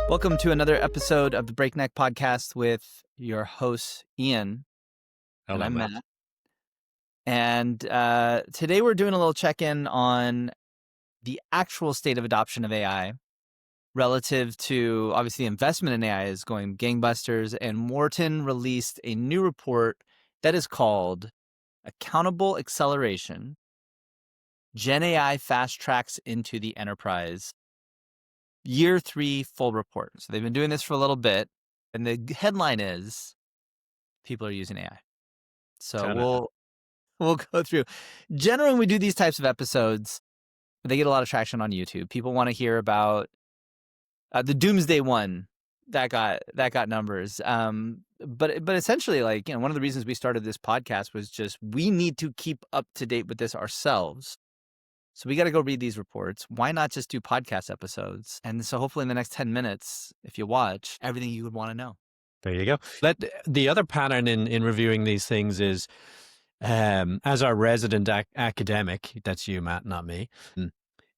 Welcome to another episode of the Breakneck Podcast with your host, Ian, and Hello, I'm Matt. Matt. And today we're doing a little check-in on the actual state of adoption of AI relative to, obviously, investment in AI is going gangbusters, and Wharton released a new report that is called Accountable Acceleration, Gen AI Fast Tracks into the Enterprise. Year 3 full report. So they've been doing this for a little bit, and the headline is people are using AI. So we'll go through. Generally, when we do these types of episodes, they get a lot of traction on YouTube. People want to hear about the Doomsday one that got numbers. But essentially, like, one of the reasons we started this podcast was just we need to keep up to date with this ourselves. So we got to go read these reports. Why not just do podcast episodes? And so hopefully in the next 10 minutes, if you watch, everything you would want to know. There you go. The other pattern in reviewing these things is, as our resident academic, that's you, Matt, not me,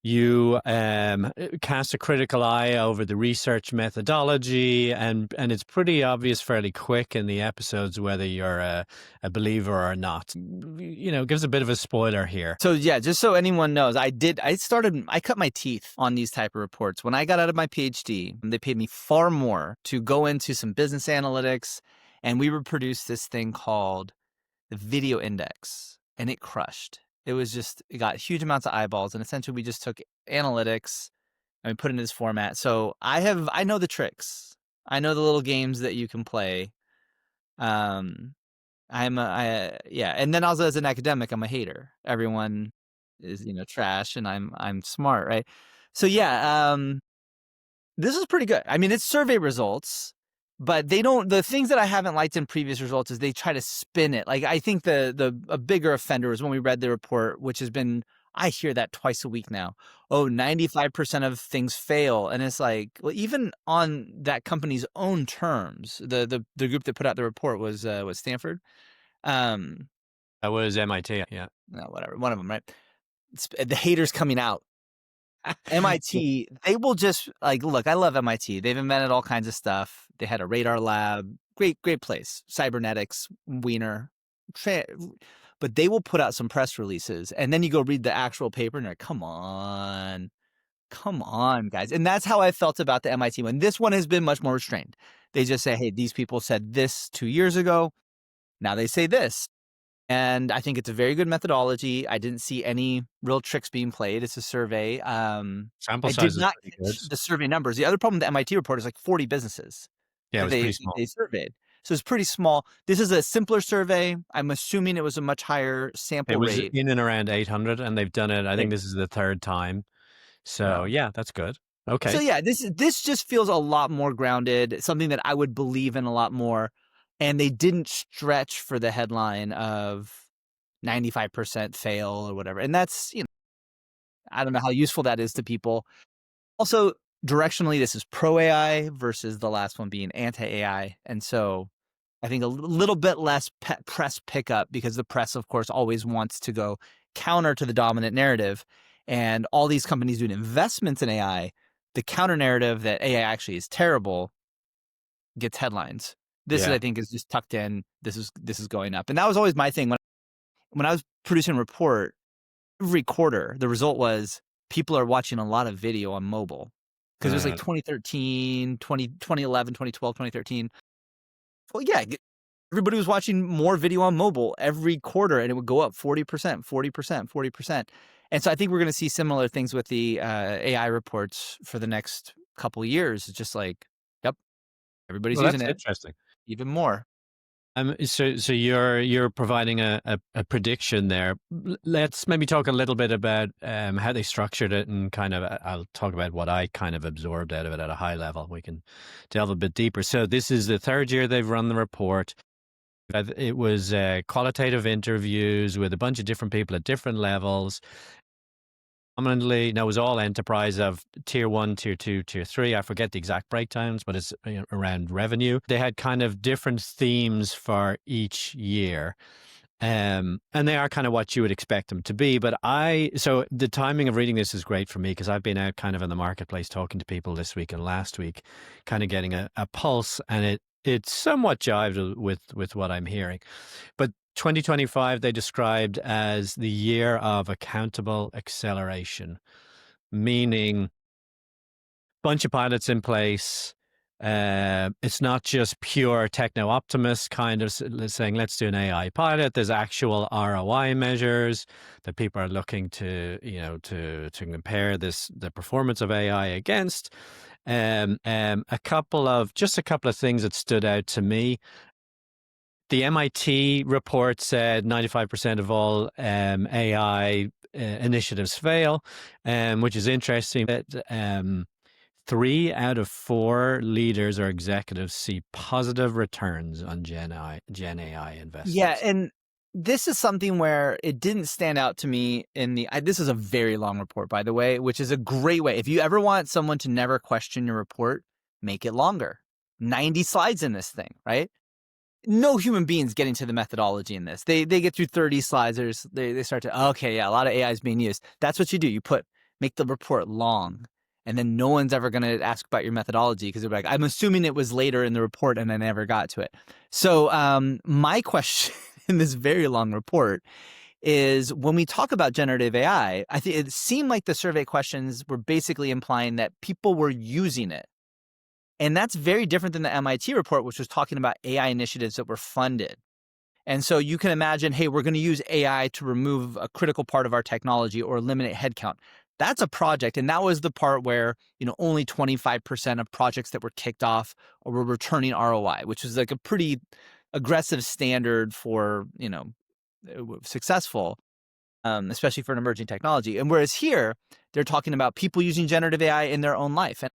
you cast a critical eye over the research methodology, and it's pretty obvious fairly quick in the episodes whether you're a believer or not. Gives a bit of a spoiler here. So yeah, just so anyone knows, I cut my teeth on these type of reports. When I got out of my PhD, they paid me far more to go into some business analytics, and we reproduced this thing called the video index, and it crushed. It got huge amounts of eyeballs, and essentially we just took analytics and we put it in this format. So I know the tricks. I know the little games that you can play. And then also as an academic, I'm a hater. Everyone is, trash, and I'm smart, right? So yeah, this is pretty good. I mean, it's survey results, but the things that I haven't liked in previous results is they try to spin it. Like, I think a bigger offender is when we read the report, which has been, I hear that twice a week now. Oh, 95% of things fail. And it's like, well, even on that company's own terms, the group that put out the report was Stanford. That was MIT, yeah. No, whatever. One of them, right? The haters coming out. MIT, they will just, like, look, I love MIT. They've invented all kinds of stuff. They had a radar lab. Great place. Cybernetics, Wiener. But they will put out some press releases, and then you go read the actual paper, and you're like, come on, guys. And that's how I felt about the MIT one. This one has been much more restrained. They just say, hey, these people said this 2 years ago. Now they say this. And I think it's a very good methodology. I didn't see any real tricks being played. It's a survey. Sample I size did is not pretty catch good. the survey numbers. The other problem with the MIT report is like 40 businesses Yeah, it that was pretty small. they surveyed. So it's pretty small. This is a simpler survey. I'm assuming it was a much higher sample It was rate. in and around 800, and they've done it. I think Like, this is the third time. So no. yeah, that's good. Okay. So yeah, this just feels a lot more grounded, something that I would believe in a lot more. And they didn't stretch for the headline of 95% fail or whatever. And that's, I don't know how useful that is to people. Also, directionally, this is pro AI versus the last one being anti AI. And so I think a little bit less press pickup, because the press, of course, always wants to go counter to the dominant narrative. And all these companies doing investments in AI, the counter narrative that AI actually is terrible gets headlines. This is, Yeah. I think, is just tucked in. This is going up. And that was always my thing when I was producing a report. Every quarter, the result was people are watching a lot of video on mobile, because it was like 2013, 2011, 2012, 2013. Well, yeah, everybody was watching more video on mobile every quarter, and it would go up 40%, 40%, 40%. And so I think we're going to see similar things with the AI reports for the next couple of years. It's just like, yep, everybody's Well, using that's it interesting. even more. So you're providing a prediction there. Let's maybe talk a little bit about how they structured it, and kind of I'll talk about what I kind of absorbed out of it at a high level. We can delve a bit deeper. So this is the third year they've run the report. It was qualitative interviews with a bunch of different people at different levels. Prominently, now it was all enterprise of tier 1, tier 2, tier 3. I forget the exact breakdowns, but it's around revenue. They had kind of different themes for each year. And they are kind of what you would expect them to be. But so the timing of reading this is great for me because I've been out kind of in the marketplace talking to people this week and last week, kind of getting a pulse, and it's somewhat jived with what I'm hearing. But 2025 they described as the year of accountable acceleration, meaning bunch of pilots in place. It's not just pure techno optimist kind of saying, let's do an AI pilot. There's actual ROI measures that people are looking to, to compare the performance of AI against. A couple of things that stood out to me. The MIT report said 95% of all AI initiatives fail, which is interesting. That 3 out of 4 leaders or executives see positive returns on Gen AI Yeah, investments. and this is something where it didn't stand out to me this is a very long report, by the way, which is a great way. If you ever want someone to never question your report, make it longer. 90 slides in this thing, right? No human beings getting to the methodology in this. They get through 30 slides. They start to, okay, yeah, a lot of AI is being used. That's what you do. Make the report long. And then no one's ever going to ask about your methodology because they're like, I'm assuming it was later in the report and I never got to it. So my question in this very long report is when we talk about generative AI, I think it seemed like the survey questions were basically implying that people were using it. And that's very different than the MIT report, which was talking about AI initiatives that were funded. And so you can imagine, hey, we're going to use AI to remove a critical part of our technology or eliminate headcount. That's a project. And that was the part where, only 25% of projects that were kicked off were returning ROI, which is like a pretty aggressive standard for, successful, especially for an emerging technology. And whereas here, they're talking about people using generative AI in their own life. And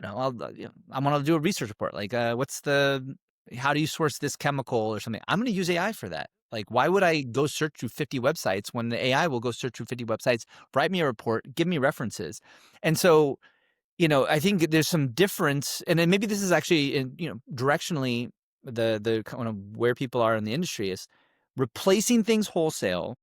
I want to do a research report. Like, how do you source this chemical or something? I'm going to use AI for that. Like, why would I go search through 50 websites when the AI will go search through 50 websites, write me a report, give me references? And so, I think there's some difference, and then maybe this is actually, directionally the kind of where people are in the industry is replacing things wholesale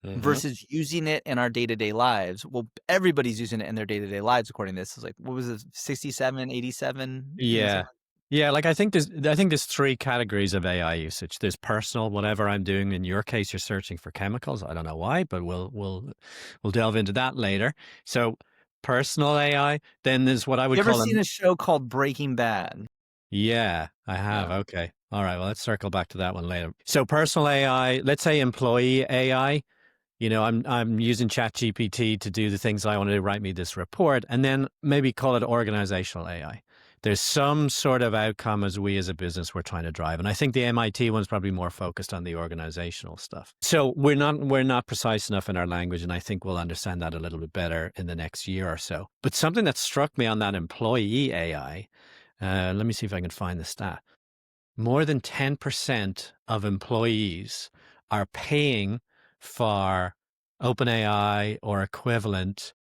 Mm-hmm. versus using it in our day-to-day lives. Well, everybody's using it in their day-to-day lives, according to this. It's like, what was it, 67, 87? Yeah. Yeah, like I think there's 3 categories of AI usage. There's personal, whatever I'm doing. In your case, you're searching for chemicals. I don't know why, but we'll delve into that later. So personal AI. Then there's what I would You ever call seen a show called Breaking Bad? yeah, I have. Yeah. Okay. All right. Well, let's circle back to that one later. So personal AI, let's say employee AI. I'm using ChatGPT to do the things I want to do, write me this report, and then maybe call it organizational AI. There's some sort of outcome as a business we're trying to drive. And I think the MIT one's probably more focused on the organizational stuff. So we're not precise enough in our language, and I think we'll understand that a little bit better in the next year or so. But something that struck me on that employee AI, let me see if I can find the stat. More than 10% of employees are paying for OpenAI or equivalent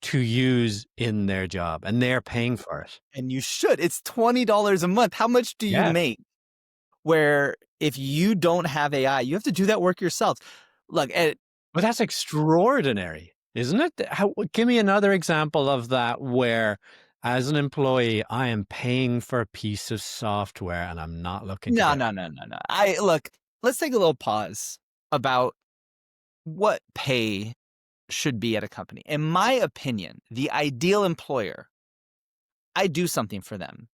to use in their job, and they're paying for it. And you should. It's $20 a month. How much do you Yeah. make? Where if you don't have AI, you have to do that work yourself. Look, But that's extraordinary, isn't it? Give me another example of that where, as an employee, I am paying for a piece of software and I'm not looking to no, get. no, no, no, no. Let's take a little pause about what pay should be at a company. In my opinion, the ideal employer, I do something for them.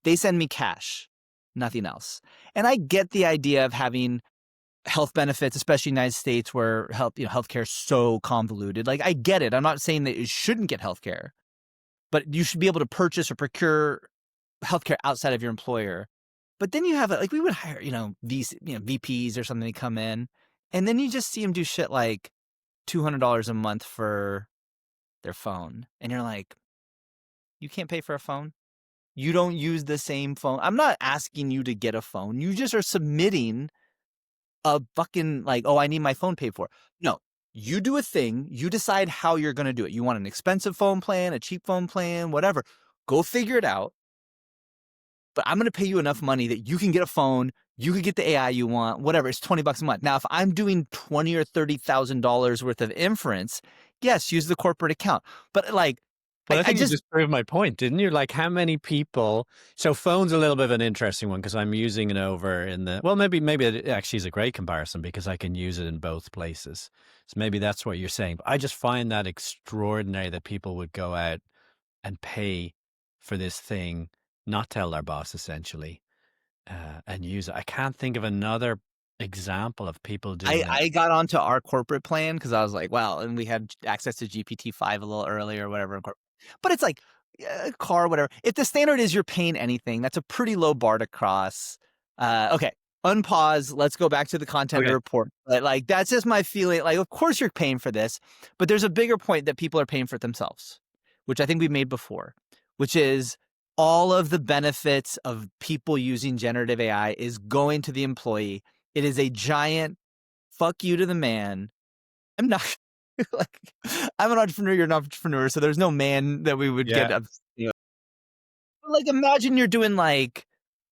They send me cash, nothing else. And I get the idea of having health benefits, especially in the United States where healthcare is so convoluted. Like, I get it. I'm not saying that you shouldn't get healthcare, but you should be able to purchase or procure healthcare outside of your employer. But then you have like we would hire, VPs or something to come in, and then you just see them do shit like $200 a month for their phone, and you're like, you can't pay for a phone. You don't use the same phone. I'm not asking you to get a phone. You just are submitting a fucking like, oh, I need my phone paid for. No, you do a thing. You decide how you're going to do it. You want an expensive phone plan, a cheap phone plan, whatever. Go figure it out. But I'm going to pay you enough money that you can get a phone, You could get the AI you want, whatever. It's $20 a month. Now, if I'm doing $20 or $30,000 worth of inference, yes, use the corporate account. But like, Well, I I think you just just proved my point, didn't you? Like, how many people? So, phone's a little bit of an interesting one because I'm using it over in the. Well, maybe it actually is a great comparison because I can use it in both places. So maybe that's what you're saying. But I just find that extraordinary that people would go out and pay for this thing, not tell their boss essentially, and use it. I can't think of another example of people doing it. I got onto our corporate plan because I was like, wow, and we had access to GPT-5 a little earlier or whatever. But it's like car, whatever. If the standard is you're paying anything, that's a pretty low bar to cross. Okay, unpause. Let's go back to the content of the Okay. report. But like, that's just my feeling. Like, of course you're paying for this, but there's a bigger point that people are paying for it themselves, which I think we've made before, which is all of the benefits of people using generative AI is going to the employee. It is a giant fuck you to the man. I'm not like I'm an entrepreneur, you're an entrepreneur, so there's no man that we would get Yeah. up, you know. But like imagine you're doing like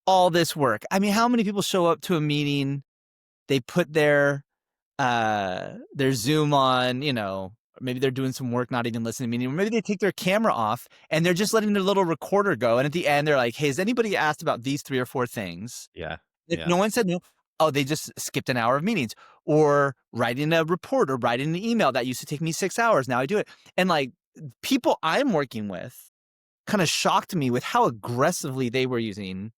all this work. I mean, how many people show up to a meeting, they put their Zoom on, you know, or maybe they're doing some work, not even listening to the meeting, or maybe they take their camera off and they're just letting their little recorder go. And at the end, they're like, hey, has anybody asked about these 3 or 4 things? Yeah. If Yeah. no one said no, oh, they just skipped an hour of meetings or writing a report or writing an email that used to take me 6 hours. Now I do it. And like people I'm working with kind of shocked me with how aggressively they were using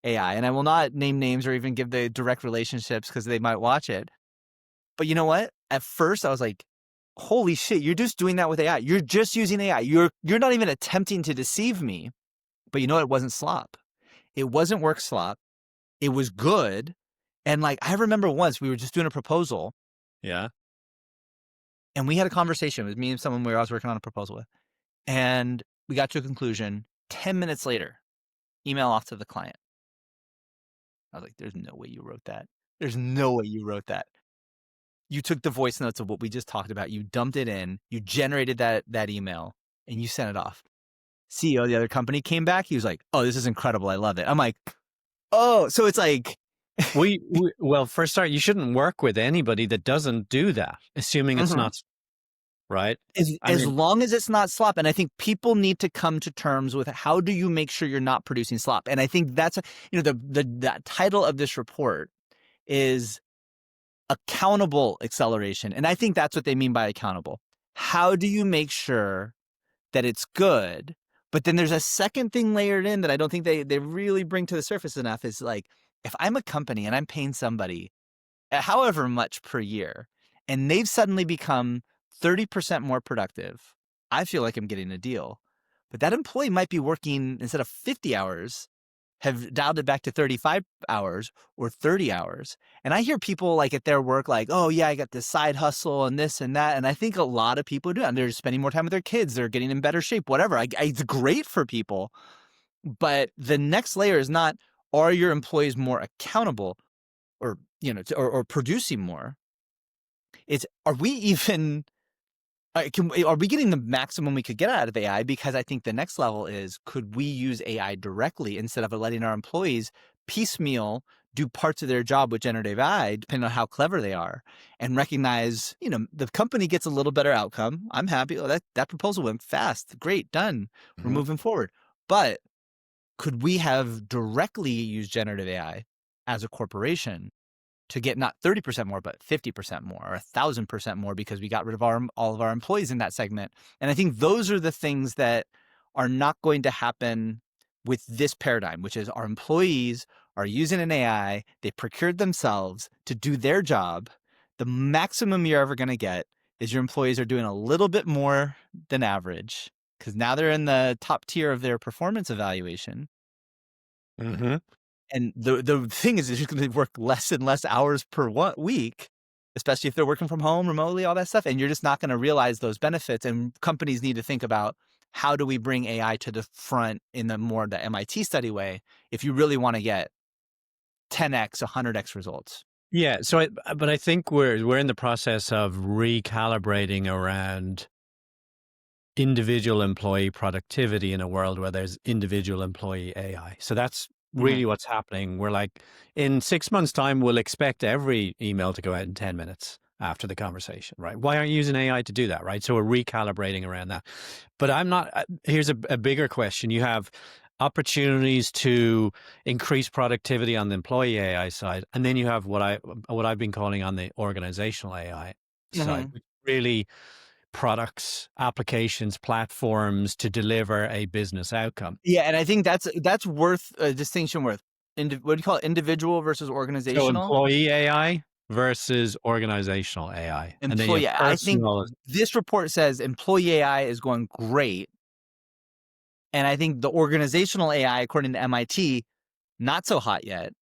AI. And I will not name names or even give the direct relationships because they might watch it. But you know what? At first I was like, holy shit, you're just doing that with AI. You're just using AI. You're not even attempting to deceive me. But you know what? It wasn't slop. It wasn't work slop. It was good. And like, I remember once we were just doing a proposal Yeah. and we had a conversation with me and someone I was working on a proposal with. And we got to a conclusion 10 minutes later, email off to the client. I was like, there's no way you wrote that. There's no way you wrote that. You took the voice notes of what we just talked about. You dumped it in, you generated that email and you sent it off. CEO of the other company came back. He was like, oh, this is incredible. I love it. I'm like, oh, so it's like, Well, for a start, you shouldn't work with anybody that doesn't do that, assuming it's mhm. not right. I As mean, long as it's not slop. And I think people need to come to terms with how do you make sure you're not producing slop. And I think that's, you know, the title of this report is accountable acceleration. And I think that's what they mean by accountable. How do you make sure that it's good? But then there's a second thing layered in that I don't think they really bring to the surface enough is like, if I'm a company and I'm paying somebody however much per year, and they've suddenly become 30% more productive, I feel like I'm getting a deal. But that employee might be working instead of 50 hours, have dialed it back to 35 hours or 30 hours. And I hear people like at their work, like, oh, yeah, I got this side hustle and this and that. And I think a lot of people do. And they're spending more time with their kids. They're getting in better shape, whatever. It's great for people. But the next layer is not, are your employees more accountable or, you know, or producing more? It's, are we even are we getting the maximum we could get out of AI? Because I think the next level is, could we use AI directly instead of letting our employees piecemeal do parts of their job with generative AI, depending on how clever they are, and recognize, you know, the company gets a little better outcome. I'm happy. Oh, that proposal went fast. Great, done. We're mhm. moving forward. But could we have directly used generative AI as a corporation to get not 30% more, but 50% more or 1,000% more because we got rid of all of our employees in that segment. And I think those are the things that are not going to happen with this paradigm, which is our employees are using an AI, they procured themselves to do their job. The maximum you're ever going to get is your employees are doing a little bit more than average because now they're in the top tier of their performance evaluation. Mhm. And the thing is, they're just going to work less and less hours per week, especially if they're working from home remotely, all that stuff. And you're just not going to realize those benefits. And companies need to think about, how do we bring AI to the front in the MIT study way if you really want to get 10x, 100x results? Yeah. But I think we're in the process of recalibrating around individual employee productivity in a world where there's individual employee AI. So that's Mhm. really what's happening. We're like, in 6 months' time, we'll expect every email to go out in 10 minutes after the conversation, right? Why aren't you using AI to do that, right? So we're recalibrating around that. But I'm not, here's a bigger question. You have opportunities to increase productivity on the employee AI side, and then you have what I've been calling on the organizational AI side, Mhm. which really products, applications, platforms to deliver a business outcome. Yeah, and I think that's worth a distinction worth. What do you call it? Individual versus So organizational? employee AI versus organizational AI. And then you have Employee, I think personal. this report says employee AI is going great, and I think the organizational AI, according to MIT, not so hot yet.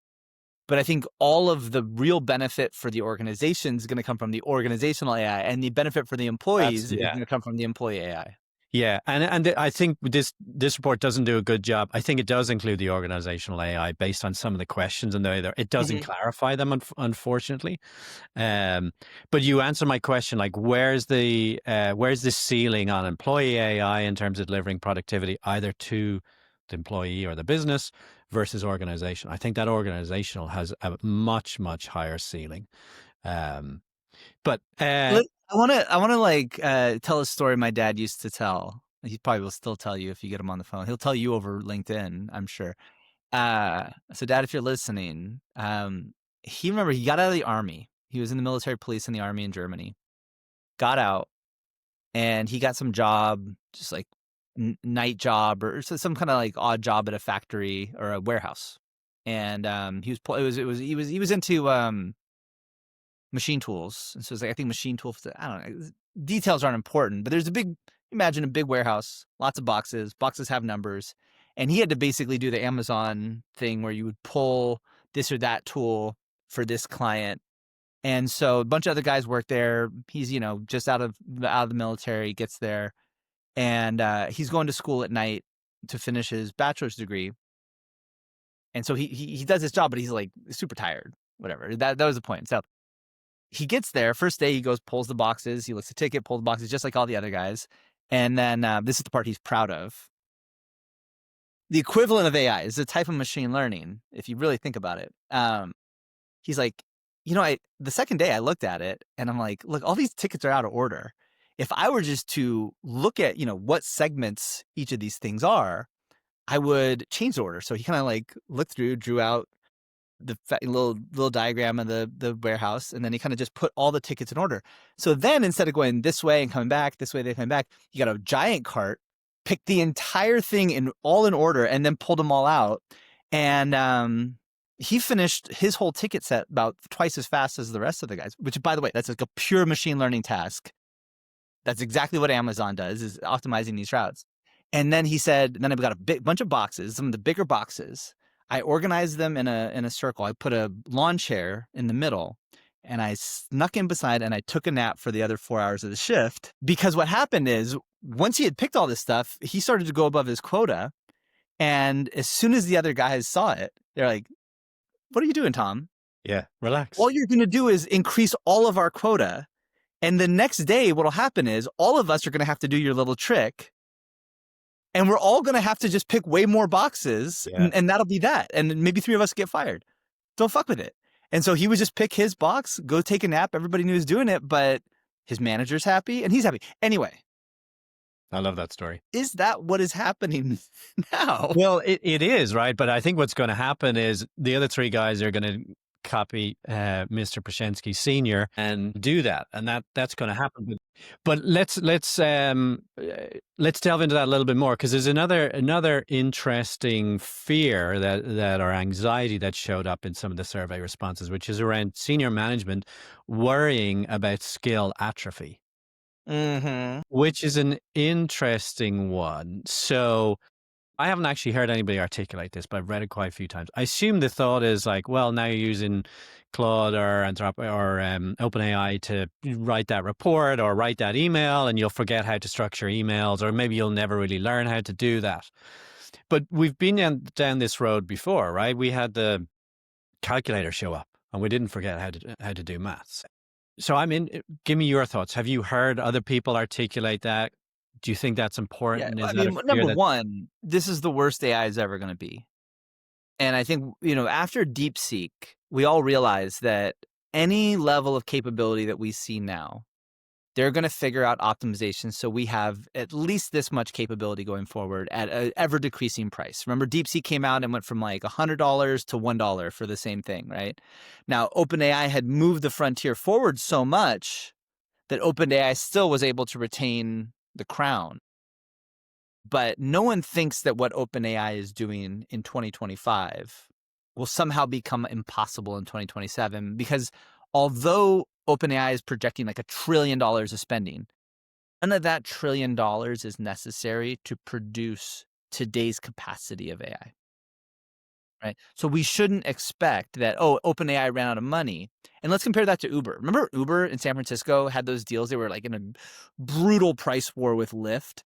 But I think all of the real benefit for the organization is going to come from the organizational AI, and the benefit for the That's employees is yeah. going to come from the employee AI. Yeah, and I think this report doesn't do a good job. I think it does include the organizational AI based on some of the questions, and it doesn't Mhm. clarify them, unfortunately. Um, but you answer my question, like where's the ceiling on employee AI in terms of delivering productivity, either to the employee or the business versus organization. I think that organizational has a much higher ceiling. Um, but I want to like tell a story my dad used to tell. He probably will still tell you if you get him on the phone. He'll tell you over LinkedIn, I'm sure. So Dad, if you're listening, he got out of the army. He was in the military police in the army in Germany. Got out and he got some job, just like night job or some kind of like odd job at a factory or a warehouse. And he was into machine tools. And so it's like I think machine tools. I don't know. Details aren't important, but there's a big. Imagine a big warehouse, lots of boxes. Boxes have numbers, and he had to basically do the Amazon thing where you would pull this or that tool for this client. And so a bunch of other guys work there. He's just out of the military, gets there, and he's going to school at night to finish his bachelor's degree. And so he does his job, but he's like super tired. Whatever. That was the point. So he gets there. First day, he goes, pulls the boxes. He looks the ticket, pulls the boxes, just like all the other guys. And then this is the part he's proud of. The equivalent of AI is a type of machine learning, if you really think about it. He's like, the second day I looked at it and I'm like, look, all these tickets are out of order. If I were just to look at, what segments each of these things are, I would change the order. So he kind of like looked through, drew out the little diagram of the warehouse, and then he kind of just put all the tickets in order. So then instead of going this way and coming back, this way they come back, you got a giant cart, picked the entire thing in order, and then pulled them all out. And he finished his whole ticket set about twice as fast as the rest of the guys. Which, by the way, that's like a pure machine learning task. That's exactly what Amazon does, is optimizing these routes. And then he said, then I've got a big bunch of boxes, some of the bigger boxes. I organized them in a circle. I put a lawn chair in the middle and I snuck in beside and I took a nap for the other 4 hours of the shift. Because what happened is once he had picked all this stuff, he started to go above his quota. And as soon as the other guys saw it, they're like, "What are you doing, Tom? yeah, relax. All you're going to do is increase all of our quota. And the next day, what'll happen is all of us are going to have to do your little trick. And we're all going to have to just pick way more boxes. Yeah. And that'll be that. And maybe 3 of us get fired. Don't fuck with it." And so he would just pick his box, go take a nap. Everybody knew he was doing it, but his manager's happy and he's happy. Anyway, I love that story. is that what is happening now? Well, it is, right? But I think what's going to happen is the other three guys are going to copy Mr. Pashensky Senior and do that, and that's going to happen. But let's delve into that a little bit more, because there's another interesting fear that or anxiety that showed up in some of the survey responses, which is around senior management worrying about skill atrophy, Mm-hmm. which is an interesting one. So I haven't actually heard anybody articulate this, but I've read it quite a few times. I assume the thought is like, well, now you're using Claude or OpenAI to write that report or write that email, and you'll forget how to structure emails, or maybe you'll never really learn how to do that. But we've been down this road before, right? We had the calculator show up, and we didn't forget how to do maths. So give me your thoughts. Have you heard other people articulate that? Do you think that's Yeah. important? Is I that a mean, fear number that? one, this is the worst AI is ever going to be. And I think, after DeepSeek, we all realize that any level of capability that we see now, they're going to figure out optimizations so we have at least this much capability going forward at an ever decreasing price. Remember, DeepSeek came out and went from like $100 to $1 for the same thing, right? Now, OpenAI had moved the frontier forward so much that OpenAI still was able to retain the crown. But no one thinks that what OpenAI is doing in 2025 will somehow become impossible in 2027, because although OpenAI is projecting like $1 trillion of spending, none of that $1 trillion is necessary to produce today's capacity of AI, right? So we shouldn't expect that, oh, OpenAI ran out of money. And let's compare that to Uber. Remember Uber in San Francisco had those deals? They were like in a brutal price war with Lyft,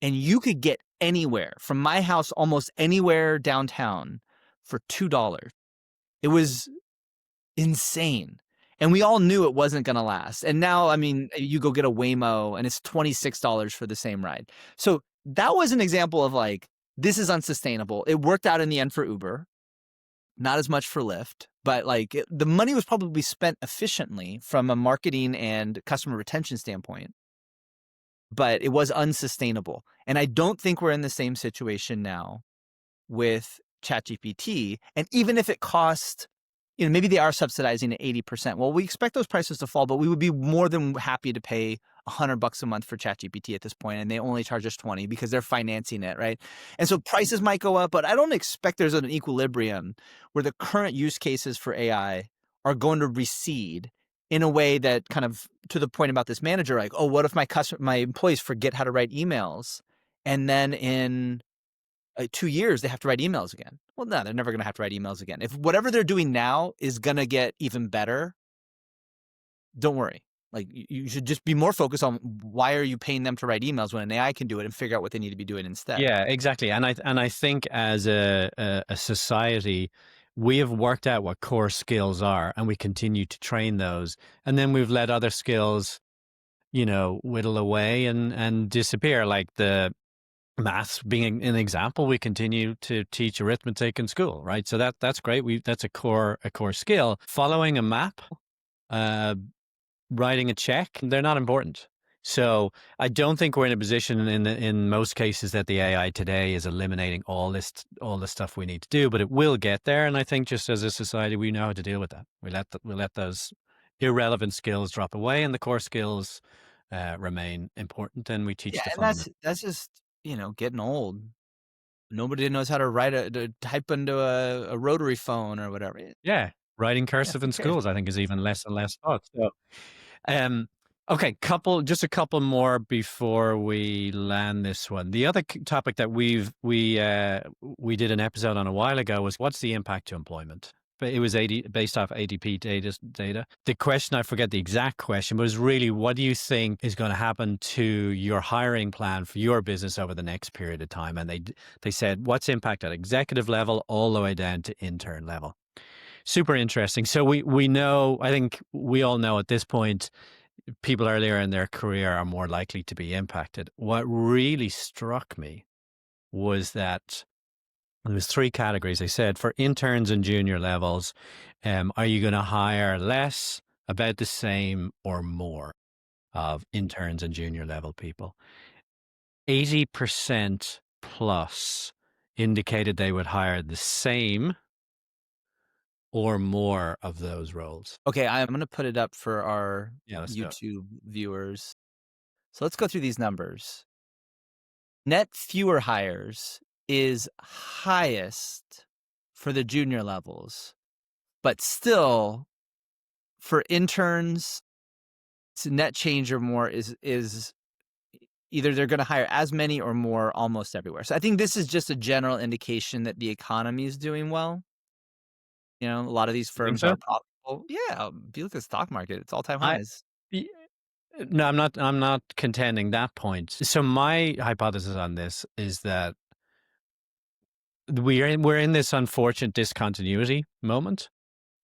and you could get anywhere from my house, almost anywhere downtown, for $2. It was insane. And we all knew it wasn't going to last. And now, I mean, you go get a Waymo and it's $26 for the same ride. So that was an example of like, this is unsustainable. It worked out in the end for Uber, not as much for Lyft, but like the money was probably spent efficiently from a marketing and customer retention standpoint, but it was unsustainable. And I don't think we're in the same situation now with ChatGPT. And even if it cost, maybe they are subsidizing at 80%. Well, we expect those prices to fall, but we would be more than happy to pay $100 a month for ChatGPT at this point, and they only charge us 20 because they're financing it, right? And so prices might go up, but I don't expect there's an equilibrium where the current use cases for AI are going to recede in a way that kind of, to the point about this manager, like, oh, what if my employees forget how to write emails, and then in 2 years they have to write emails again? Well, no, they're never going to have to write emails again. If whatever they're doing now is going to get even better, don't worry. Like, you should just be more focused on why are you paying them to write emails when an AI can do it, and figure out what they need to be doing instead. Yeah, exactly. And I think as a society, we have worked out what core skills are, and we continue to train those, and then we've let other skills, whittle away and disappear. Like the maths being an example, we continue to teach arithmetic in school, right? So that's great. That's a core skill. Following a map, uh, writing a check, they're not important. So I don't think we're in a position in most cases that the AI today is eliminating all the stuff we need to do, but it will get there. And I think just as a society, we know how to deal with that. We let those irrelevant skills drop away, and the core skills remain important, and we teach Yeah, the and fundamental. that's just, getting old. Nobody knows how to type into a rotary phone or whatever. Yeah, writing Yeah, cursive who in cares? schools, I think, is even less and less taught. So, um, okay, just a couple more before we land this one. The other topic that we did an episode on a while ago was what's the impact to employment? But it was based off ADP data. The question, I forget the exact question, but was really, what do you think is going to happen to your hiring plan for your business over the next period of time? And they said, what's impact at executive level all the way down to intern level? Super interesting. So we know, I think we all know at this point, people earlier in their career are more likely to be impacted. What really struck me was that there was three categories. They said for interns and junior levels, are you going to hire less, about the same, or more of interns and junior level people? 80% plus indicated they would hire the same or more of those roles. Okay, I'm going to put it up for our Yeah, let's do it. YouTube viewers. So let's go through these numbers. Net fewer hires is highest for the junior levels, but still for interns, net change or more is either they're going to hire as many or more almost everywhere. So I think this is just a general indication that the economy is doing well. A lot of these You think firms so? are profitable. Yeah, if you look at the stock market, it's all-time I highs. y- no, I'm not contending that point. So my hypothesis on this is that we're in this unfortunate discontinuity moment,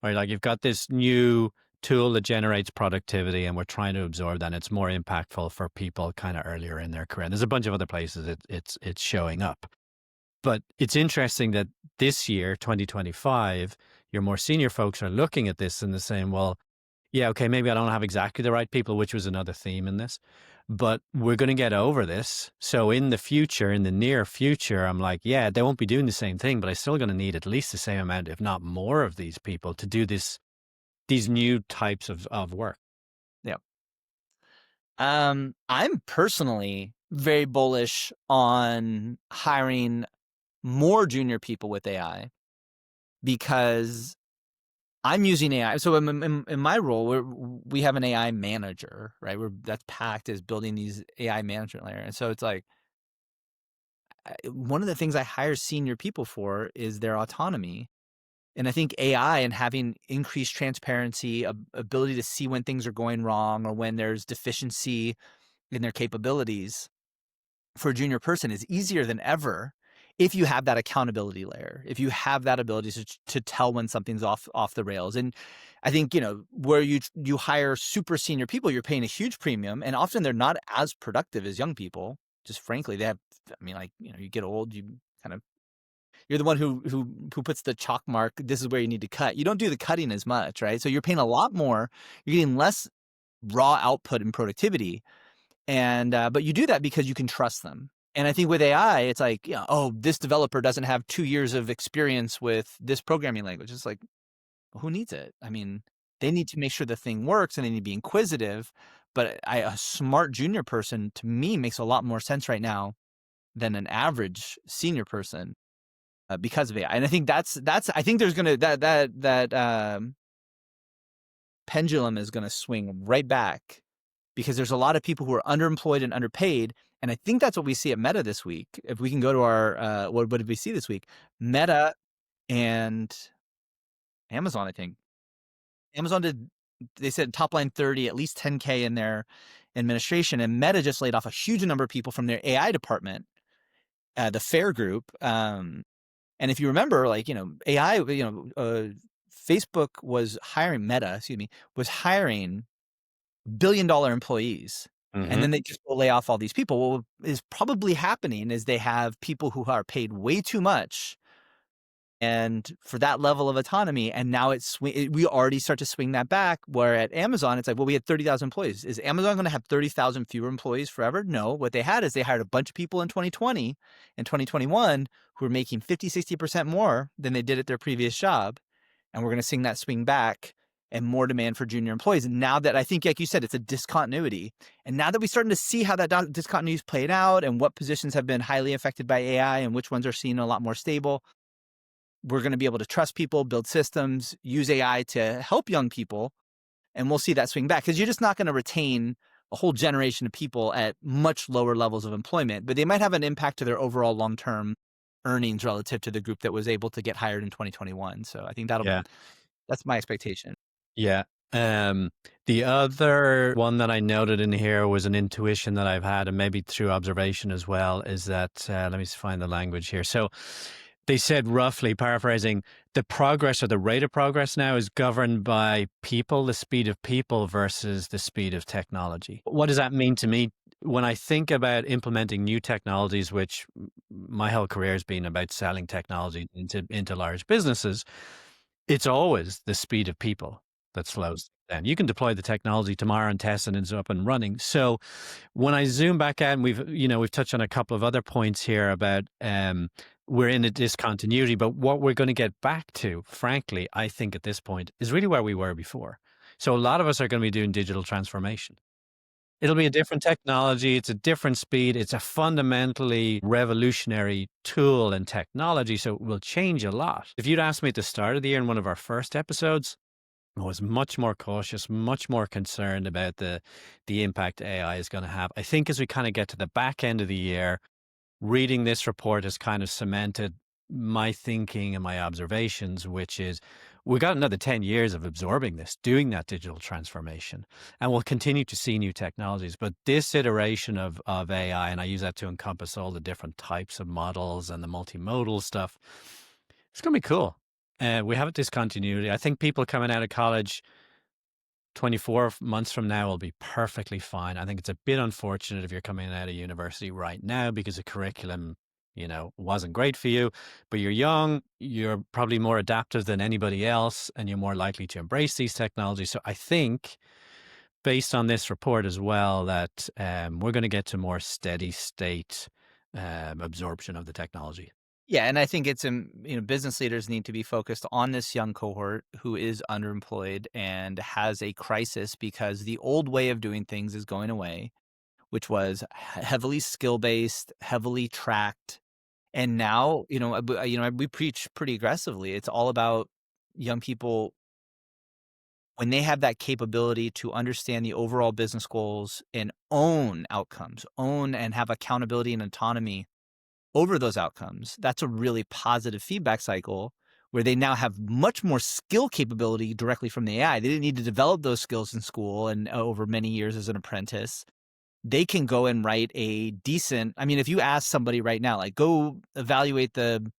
right? Like you've got this new tool that generates productivity, and we're trying to absorb that. And it's more impactful for people kind of earlier in their career. And there's a bunch of other places it's showing up. But it's interesting that this year, 2025, your more senior folks are looking at this and they're saying, well, yeah, okay, maybe I don't have exactly the right people, which was another theme in this, but we're going to get over this. So in the future, in the near future, I'm like, yeah, they won't be doing the same thing, but I'm still going to need at least the same amount, if not more of these people to do these new types of work. Yeah. I'm personally very bullish on hiring more junior people with AI because I'm using AI. So in my role, we have an AI manager, right? That's Pact is building these AI management layer. And so it's like one of the things I hire senior people for is their autonomy. And I think AI and having increased transparency, ability to see when things are going wrong or when there's deficiency in their capabilities for a junior person is easier than ever if you have that accountability layer, if you have that ability to tell when something's off the rails. And I think, where you hire super senior people, you're paying a huge premium, and often they're not as productive as young people. Just frankly, you get old, kind of you're the one who puts the chalk mark. This is where you need to cut. You don't do the cutting as much, right? So you're paying a lot more. You're getting less raw output and productivity, and but you do that because you can trust them. And I think with AI, it's like, oh, this developer doesn't have 2 years of experience with this programming language. It's like, well, who needs it? I mean, they need to make sure the thing works and they need to be inquisitive. But a smart junior person to me makes a lot more sense right now than an average senior person because of AI. And I think I think there's gonna that pendulum is gonna swing right back because there's a lot of people who are underemployed and underpaid. And I think that's what we see at Meta this week. If we can go to our, what did we see this week? Meta and Amazon, I think. Amazon they said top line 30, at least 10K in their administration. And Meta just laid off a huge number of people from their AI department, the FAIR group. And if you remember, AI, Facebook was hiring Meta, excuse me, was hiring billion-dollar employees, and Hmm. then they just go lay off all these people. Well, what is probably happening is they have people who are paid way too much and for that level of autonomy, and now we already start to swing that back, where at Amazon, it's like, well, we had 30,000 employees. Is Amazon gonna have 30,000 fewer employees forever? No. What they had is they hired a bunch of people in 2020 and 2021 who were making 50, 60% more than they did at their previous job, and we're gonna see that swing back and more demand for junior employees. And now that I think, like you said, it's a discontinuity. And now that we're starting to see how that discontinuity is played out and what positions have been highly affected by AI and which ones are seen a lot more stable, we're going to be able to trust people, build systems, use AI to help young people. And we'll see that swing back because you're just not going to retain a whole generation of people at much lower levels of employment, but they might have an impact to their overall long-term earnings relative to the group that was able to get hired in 2021. So I think Yeah. that's my expectation. Yeah. The other one that I noted in here was an intuition that I've had, and maybe through observation as well, is that, let me find the language here. So they said, roughly paraphrasing, the progress or the rate of progress now is governed by people, the speed of people versus the speed of technology. What does that mean to me? When I think about implementing new technologies, which my whole career has been about selling technology into large businesses, it's always the speed of people that slows down. You can deploy the technology tomorrow and test and it's up and running. So when I zoom back out, and we've touched on a couple of other points here about we're in a discontinuity, but what we're going to get back to, frankly, I think at this point is really where we were before. So a lot of us are going to be doing digital transformation. It'll be a different technology. It's a different speed. It's a fundamentally revolutionary tool and technology. So it will change a lot. If you'd asked me at the start of the year in one of our first episodes, I was much more cautious, much more concerned about the impact AI is going to have. I think as we kind of get to the back end of the year, reading this report has kind of cemented my thinking and my observations, which is we got another 10 years of absorbing this, doing that digital transformation, and we'll continue to see new technologies. But this iteration of AI, and I use that to encompass all the different types of models and the multimodal stuff, it's going to be cool. We have a discontinuity. I think people coming out of college 24 months from now will be perfectly fine. I think it's a bit unfortunate if you're coming out of university right now because the curriculum wasn't great for you, but you're young, you're probably more adaptive than anybody else, and you're more likely to embrace these technologies. So I think, based on this report as well, that we're going to get to more steady state absorption of the technology. Yeah, and I think it's business leaders need to be focused on this young cohort who is underemployed and has a crisis because the old way of doing things is going away, which was heavily skill based, heavily tracked. And now, we preach pretty aggressively. It's all about young people when they have that capability to understand the overall business goals and own outcomes, own and have accountability and autonomy over those outcomes. That's a really positive feedback cycle where they now have much more skill capability directly from the AI. They didn't need to develop those skills in school and over many years as an apprentice. They can go and write a decent, I mean, if you ask somebody right now, like go evaluate the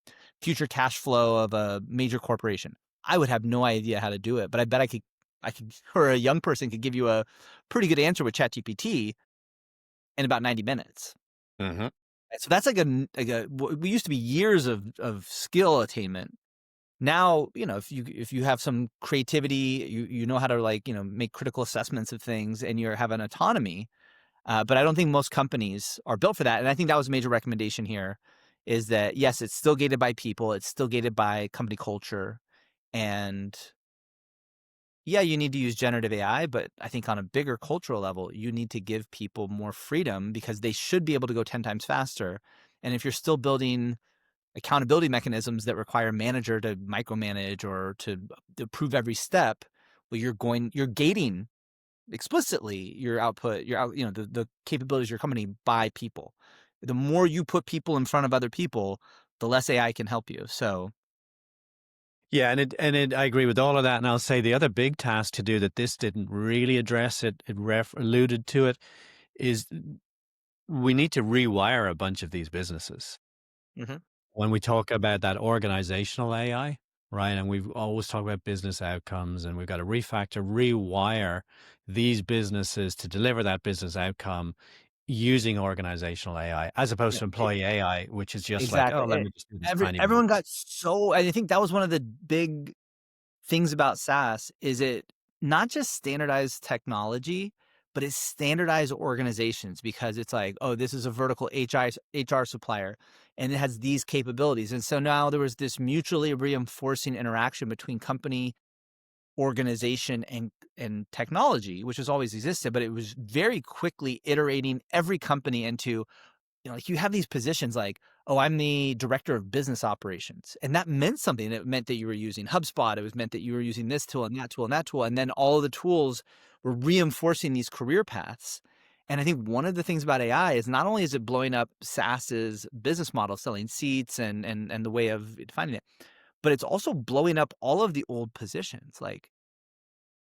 future cash flow of a major corporation, I would have no idea how to do it, but I bet I could, or a young person could give you a pretty good answer with ChatGPT in about 90 minutes. Hmm. So that's we used to be years of skill attainment. Now, if you have some creativity, you know how to make critical assessments of things and you have an autonomy. But I don't think most companies are built for that. And I think that was a major recommendation here is that, yes, it's still gated by people. It's still gated by company culture. And yeah, you need to use generative AI, but I think on a bigger cultural level, you need to give people more freedom because they should be able to go 10 times faster. And if you're still building accountability mechanisms that require a manager to micromanage or to approve every step, well, you're gating explicitly your output, the capabilities of your company by people. The more you put people in front of other people, the less AI can help you. So, Yeah, I agree with all of that. And I'll say the other big task to do that this didn't really address it, alluded to it, is we need to rewire a bunch of these businesses. mhm. When we talk about that organizational AI, right? And we've always talked about business outcomes, and we've got to rewire these businesses to deliver that business outcome using organizational AI as opposed Yeah, to employee AI, which is just like, oh, exactly. let me just do this tiny Everyone box. got so, and I think that was one of the big things about SaaS is it not just standardized technology, but it's standardized organizations because it's like, oh, this is a vertical HR supplier and it has these capabilities. And so now there was this mutually reinforcing interaction between company, organization, and technology, which has always existed, but it was very quickly iterating every company into like you have these positions like, oh, I'm the director of business operations. And that meant something. It meant that you were using HubSpot. It was meant that you were using this tool and that tool and that tool. And then all of the tools were reinforcing these career paths. And I think one of the things about AI is not only is it blowing up SaaS's business model, selling seats and the way of defining it, but it's also blowing up all of the old positions. Like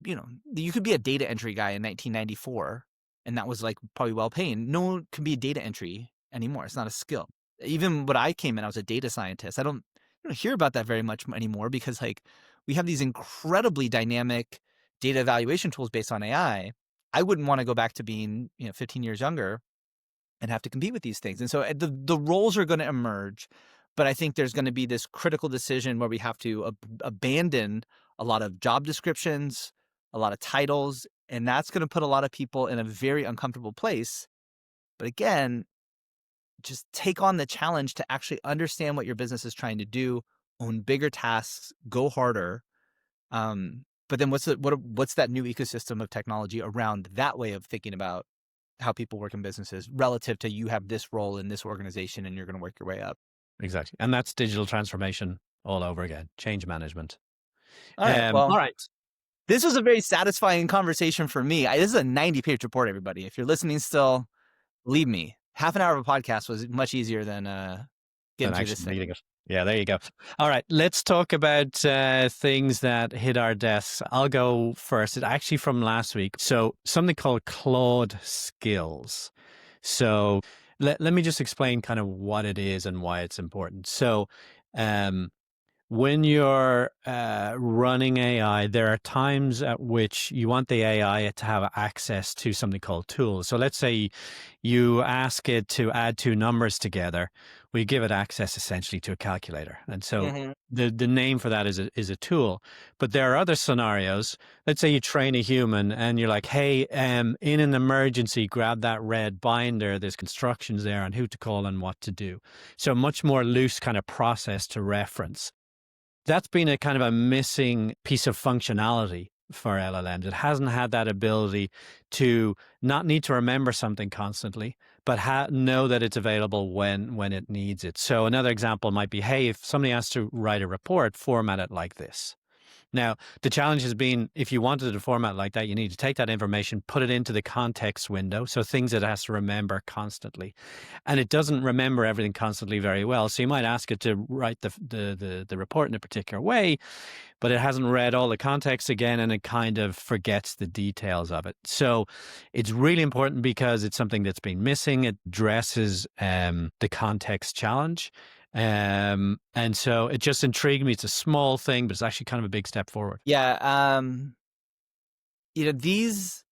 you could be a data entry guy in 1994, and that was like probably well paying. No one can be a data entry anymore. It's not a skill. Even when I came in, I was a data scientist. I don't hear about that very much anymore because like we have these incredibly dynamic data evaluation tools based on AI. I wouldn't want to go back to being 15 years younger and have to compete with these things. And so the roles are going to emerge, but I think there's going to be this critical decision where we have to abandon a lot of job descriptions, a lot of titles, and that's going to put a lot of people in a very uncomfortable place. But again, just take on the challenge to actually understand what your business is trying to do, own bigger tasks, go harder. But then what's that new ecosystem of technology around that way of thinking about how people work in businesses relative to you have this role in this organization and you're going to work your way up. Exactly. And that's digital transformation all over again, change management. All right. All Well, right. this was a very satisfying conversation for me. This is a 90-page report, everybody. If you're listening still, leave me. Half an hour of a podcast was much easier than Than getting through this actually thing. reading it. Yeah, there you go. All right, let's talk about things that hit our desks. I'll go first. It's actually from last week. So something called Claude Skills. So let me just explain kind of what it is and why it's important. So um, when you're running AI, there are times at which you want the AI to have access to something called tools. So let's say you ask it to add two numbers together. We give it access essentially to a calculator. And so Hmm. the name for that is a tool. But there are other scenarios. Let's say you train a human and you're like, hey, in an emergency, grab that red binder. There's constructions there on who to call and what to do. So much more loose kind of process to reference. That's been a kind of a missing piece of functionality for LLMs. It hasn't had that ability to not need to remember something constantly, but know that it's available when it needs it. So another example might be, hey, if somebody has to write a report, format it like this. Now, the challenge has been if you wanted to format like that, you need to take that information, put it into the context window, so things that it has to remember constantly. And it doesn't remember everything constantly very well. So you might ask it to write the report in a particular way, but it hasn't read all the context again and it kind of forgets the details of it. So it's really important because it's something that's been missing. It addresses the context challenge. And so it just intrigued me. It's a small thing, but it's actually kind of a big step forward. Yeah. These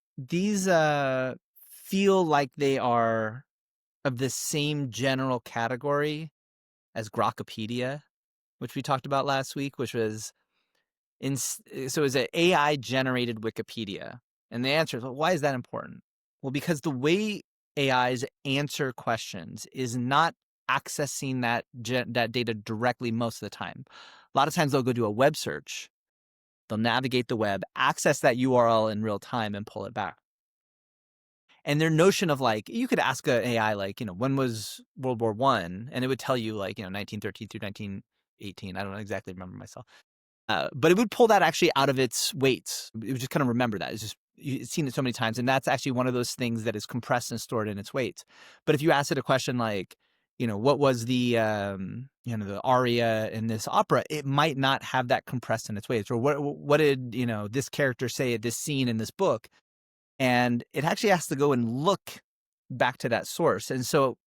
feel like they are of the same general category as Grokkopedia, which we talked about last week, which was so it's an AI generated Wikipedia. And the answer is, well, why is that important? Well, because the way AIs answer questions is not accessing that data directly most of the time. A lot of times they'll go do a web search, they'll navigate the web, access that URL in real time, and pull it back. And their notion of like, you could ask an AI like, when was World War I, and it would tell you like, 1913 through 1918. I don't exactly remember myself. But it would pull that actually out of its weights. It would just kind of remember that. It's just, you've seen it so many times. And that's actually one of those things that is compressed and stored in its weights. But if you ask it a question like, what was the aria in this opera, it might not have that compressed in its weights. Or what did, this character say at this scene in this book? And it actually has to go and look back to that source. And so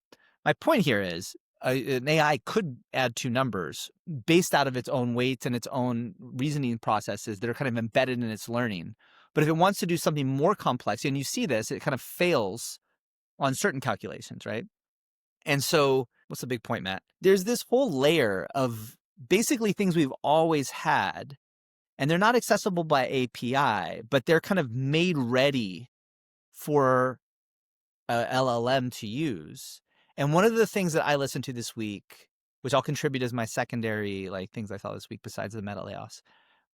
my point here is an AI could add two numbers based out of its own weights and its own reasoning processes that are kind of embedded in its learning. But if it wants to do something more complex, and you see this, it kind of fails on certain calculations, right? And so what's the big point, Matt? There's this whole layer of basically things we've always had, and they're not accessible by API, but they're kind of made ready for a LLM to use. And one of the things that I listened to this week, which I'll contribute as my secondary like things I saw this week besides the meta layoffs,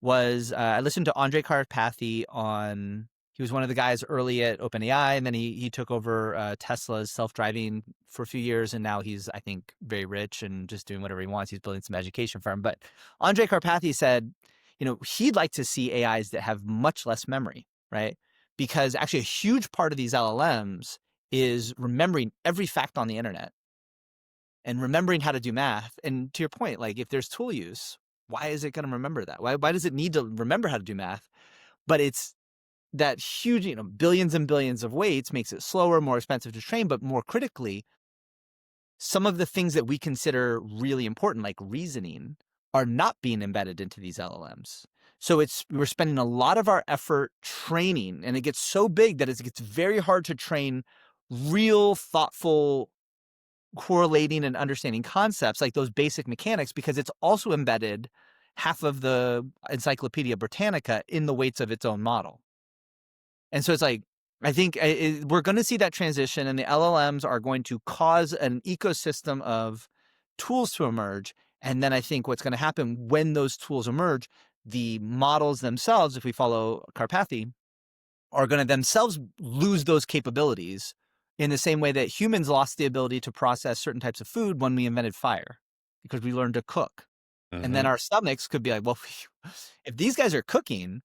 was I listened to Andre Karpathy on. He was one of the guys early at OpenAI, and then he took over Tesla's self-driving for a few years, and now he's, I think, very rich and just doing whatever he wants. He's building some education firm. But Andre Karpathy said, he'd like to see AIs that have much less memory, right? Because actually a huge part of these LLMs is remembering every fact on the internet and remembering how to do math. And to your point, like if there's tool use, why is it going to remember that? Why does it need to remember how to do math? But it's that huge, billions and billions of weights makes it slower, more expensive to train, but more critically, some of the things that we consider really important, like reasoning, are not being embedded into these LLMs. So we're spending a lot of our effort training, and it gets so big that it gets very hard to train real, thoughtful, correlating and understanding concepts like those basic mechanics, because it's also embedded half of the Encyclopedia Britannica in the weights of its own model. And so it's like, I think we're going to see that transition, and the LLMs are going to cause an ecosystem of tools to emerge. And then I think what's going to happen when those tools emerge, the models themselves, if we follow Karpathy, are going to themselves lose those capabilities in the same way that humans lost the ability to process certain types of food when we invented fire, because we learned to cook. And then Mm-hmm. our stomachs could be like, well, if these guys are cooking,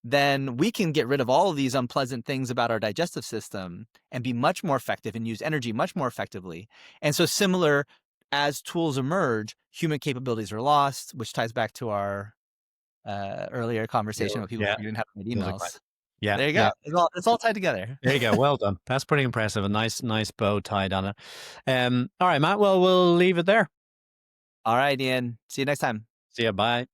then we can get rid of all of these unpleasant things about our digestive system and be much more effective and use energy much more effectively. And so similar, as tools emerge, human capabilities are lost, which ties back to our earlier conversation with people Yeah. forgetting how to write Feels like that. emails. Yeah. There you go. Yeah. It's all tied together. There you go. Well done. That's pretty impressive. A nice bow tied on it. All right, Matt. Well, we'll leave it there. All right, Ian. See you next time. See ya. Bye.